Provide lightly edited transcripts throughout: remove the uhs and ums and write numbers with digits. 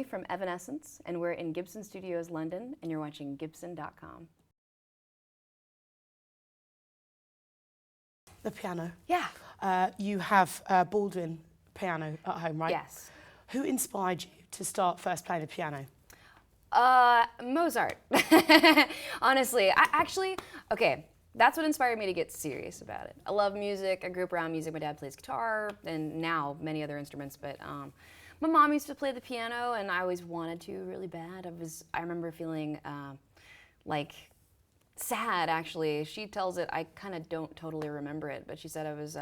Emily from Evanescence, and we're in Gibson Studios, London, and you're watching Gibson.com. The piano. Yeah. You have a Baldwin piano at home, right? Yes. Who inspired you to start first playing the piano? Mozart. Honestly, okay, that's what inspired me to get serious about it. I love music. I grew up around music. My dad plays guitar and now many other instruments, but my mom used to play the piano and I always wanted to really bad. I remember feeling like sad, actually. She tells it, I kind of don't totally remember it, but she said I was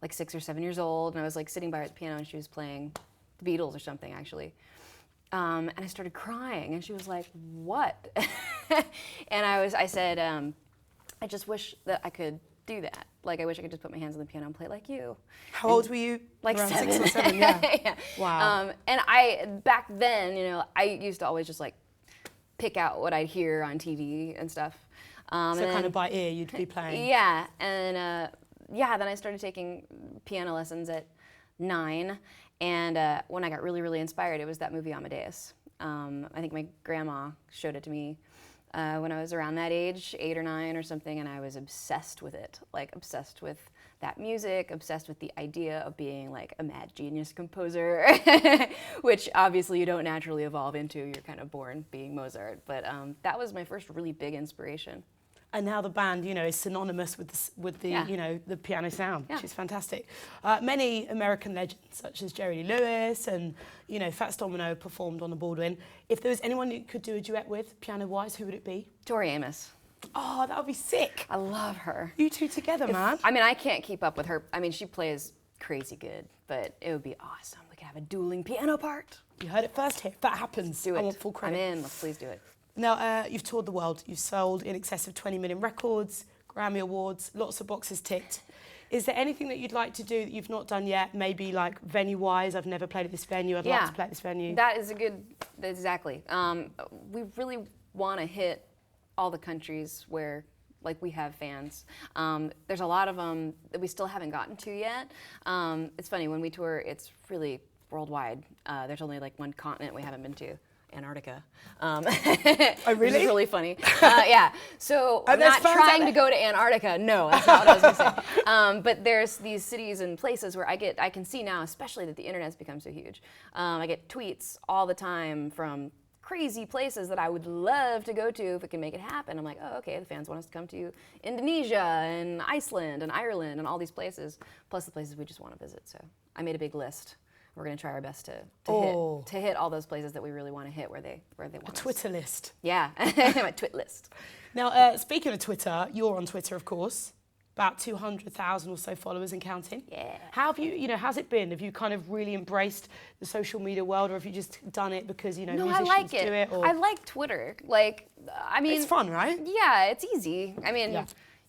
like 6 or 7 years old and I was like sitting by her at the piano and she was playing the Beatles or something, actually. And I started crying, and she was like, "What?" And I said, "I just wish that I could do that. Like, I wish I could just put my hands on the piano and play like you." How old were you? Like around 7. 6 or 7, yeah. Yeah. Wow. And back then, you know, I used to always just like pick out what I'd hear on TV and stuff. So kind of by ear, you'd be playing. Yeah, and then I started taking piano lessons at 9. And when I got really, really inspired, it was that movie Amadeus. I think my grandma showed it to me when I was around that age, 8 or 9 or something, and I was obsessed with it. Like, obsessed with that music, obsessed with the idea of being like a mad genius composer, which obviously you don't naturally evolve into. You're kind of born being Mozart. But that was my first really big inspiration. And now the band, you know, is synonymous with the Yeah. you know, the piano sound, Yeah. which is fantastic. Many American legends, such as Jerry Lee Lewis and, you know, Fats Domino, performed on the Baldwin. If there was anyone you could do a duet with, piano-wise, who would it be? Tori Amos. Oh, that would be sick. I love her. You two together, man. I mean, I can't keep up with her. I mean, she plays crazy good, but it would be awesome. We could have a dueling piano part. You heard it first here. If that happens, Do it. I want full credit. I'm in. Let's please do it. Now, you've toured the world. You've sold in excess of 20 million records, Grammy Awards, lots of boxes ticked. Is there anything that you'd like to do that you've not done yet? Maybe like venue-wise, I've never played at this venue, I'd like to play at this venue. That is a good, exactly. We really want to hit all the countries where like we have fans. There's a lot of them that we still haven't gotten to yet. It's funny, when we tour, it's really worldwide. There's only like one continent we haven't been to. Antarctica. Oh, really? Which is really funny. Yeah. So I'm not trying to go to Antarctica. No, that's not what I was going to say. But there's these cities and places where I can see now, especially that the internet's become so huge. I get tweets all the time from crazy places that I would love to go to if it can make it happen. I'm like, oh, okay, the fans want us to come to Indonesia and Iceland and Ireland and all these places, plus the places we just want to visit. So I made a big list. We're going to try our best to hit all those places that we really want to hit where they want us. A Twitter list. Yeah, my twit list. Now, speaking of Twitter, you're on Twitter, of course. About 200,000 or so followers and counting. Yeah. How have you know, how's it been? Have you kind of really embraced the social media world, or have you just done it because, you know, musicians I like it. do it? Or? I like Twitter. Like, I mean, it's fun, right? Yeah, it's easy. I mean,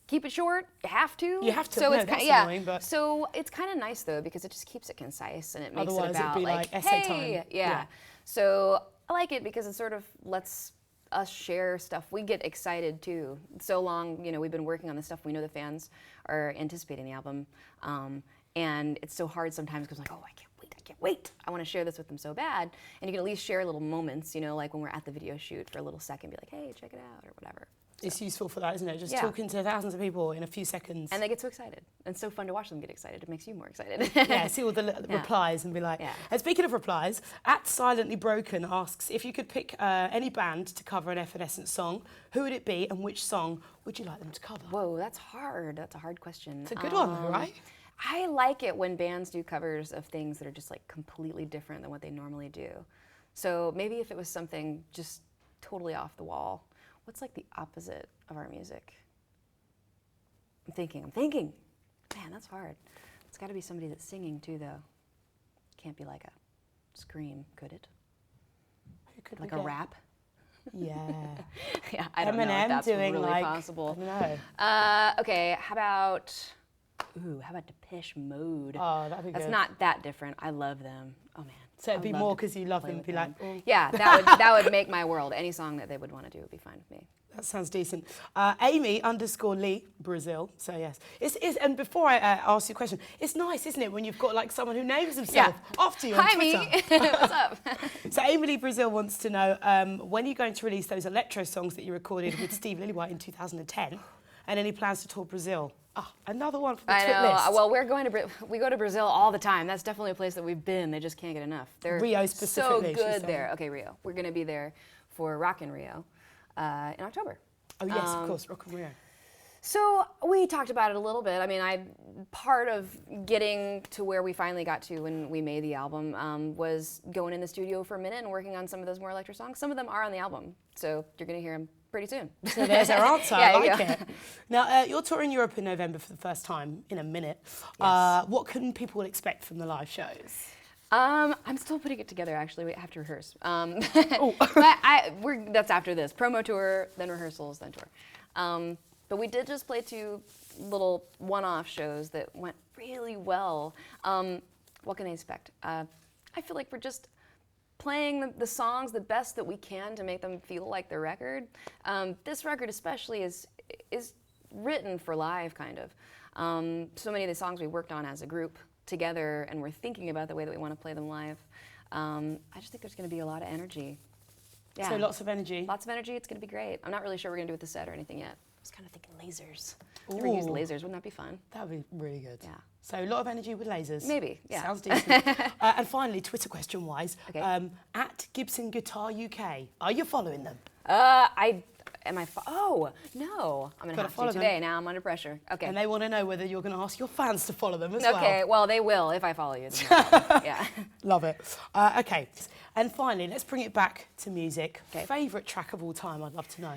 keep it short. You have to. You have to. So no, it's that's annoying, but so it's kind of nice though because it just keeps it concise and it makes otherwise it about it'd be like essay time. Yeah. So I like it because it sort of lets us share stuff. We get excited too. So long, you know, we've been working on this stuff. We know the fans are anticipating the album, and it's so hard sometimes because like, oh, I can't wait. I want to share this with them so bad. And you can at least share little moments, you know, like when we're at the video shoot for a little second, be like, hey, check it out or whatever. It's useful for that, isn't it? Just talking to thousands of people in a few seconds. And they get so excited. And it's so fun to watch them get excited. It makes you more excited. Yeah, see all the replies and be like... Yeah. And speaking of replies, @SilentlyBroken asks, if you could pick any band to cover an Evanescence song, who would it be and which song would you like them to cover? Whoa, that's hard. That's a hard question. It's a good one, though, right? I like it when bands do covers of things that are just like completely different than what they normally do. So maybe if it was something just totally off the wall, what's like the opposite of our music? I'm thinking. Man, that's hard. It's got to be somebody that's singing too, though. Can't be like a scream, could it? Who could like a rap? Yeah. Yeah, I don't know if that's doing really like, possible. I don't know. Okay, how about Depeche Mode? Oh, that'd be good. That's not that different. I love them. Oh man, So it'd be love more to because you love play them, with be them. like, oh. Yeah, that would make my world. Any song that they would want to do would be fine with me. That sounds decent. Amy_Lee, Brazil. So yes, and before I ask you a question, it's nice, isn't it, when you've got like someone who names himself after you on Hi, Twitter. me. What's up? So Amy Lee Brazil wants to know when are you going to release those electro songs that you recorded with Steve Lillywhite in 2010, and any plans to tour Brazil? Ah, another one for the Twit list. Well, we go to Brazil all the time. That's definitely a place that we've been. They just can't get enough. They're Rio so specifically, she's good saying. there. Okay, Rio. We're gonna be there for Rock in Rio in October. Oh yes, of course, Rock and Rio. So we talked about it a little bit. I mean, part of getting to where we finally got to when we made the album was going in the studio for a minute and working on some of those more electro songs. Some of them are on the album, so you're gonna hear them pretty soon. So there's our answer. Yeah, I like it. Now, you're touring Europe in November for the first time in a minute. Yes. What can people expect from the live shows? I'm still putting it together, actually. We have to rehearse. But that's after this. Promo tour, then rehearsals, then tour. But we did just play 2 little one-off shows that went really well. What can they expect? I feel like we're just playing the songs the best that we can to make them feel like the record. This record especially is written for live, kind of. So many of the songs we worked on as a group together, and we're thinking about the way that we want to play them live. I just think there's going to be a lot of energy. Yeah. So lots of energy. Lots of energy. It's going to be great. I'm not really sure what we're going to do with the set or anything yet. I was kind of thinking lasers. Never used lasers. Wouldn't that be fun? That would be really good. Yeah. So a lot of energy with lasers. Maybe, yeah. Sounds decent. And finally, Twitter question-wise, Okay. at Gibson Guitar UK, are you following them? Oh, no. I'm going to have follow to them. today. Now I'm under pressure. Okay. And they want to know whether you're going to ask your fans to follow them as well. Okay, well, they will if I follow you. Then no problem. Yeah. Love it. Okay. And finally, let's bring it back to music. Okay. Favourite track of all time, I'd love to know.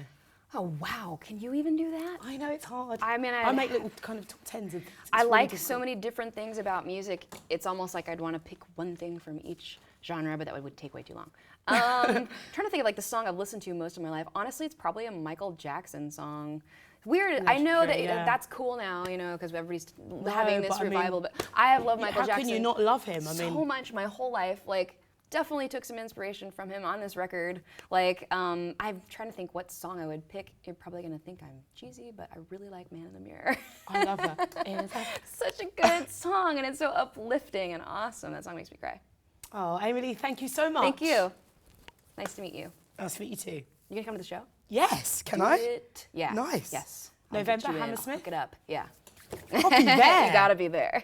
Oh, wow. Can you even do that? I know it's hard. I mean, I make little kind of top tens of things. It's I really like so difficult. many different things about music. It's almost like I'd want to pick one thing from each genre, but that would take way too long. Trying to think of like the song I've listened to most of my life. Honestly, it's probably a Michael Jackson song. Weird. I know that yeah. that's cool now, you know, because everybody's having this but I mean, revival. But I have loved Michael How Jackson can you not love him? I mean, so much my whole life. Like, definitely took some inspiration from him on this record. Like, I'm trying to think what song I would pick. You're probably gonna think I'm cheesy, but I really like Man in the Mirror. I love that. Such a good song, and it's so uplifting and awesome. That song makes me cry. Oh, Emily, thank you so much. Thank you. Nice to meet you. Nice to meet you too. You gonna come to the show? Yes, can Do I? it. Yeah. Nice. Yes. November, I'll get you in. Hammersmith? Look it up. Yeah. I'll be there. You gotta be there.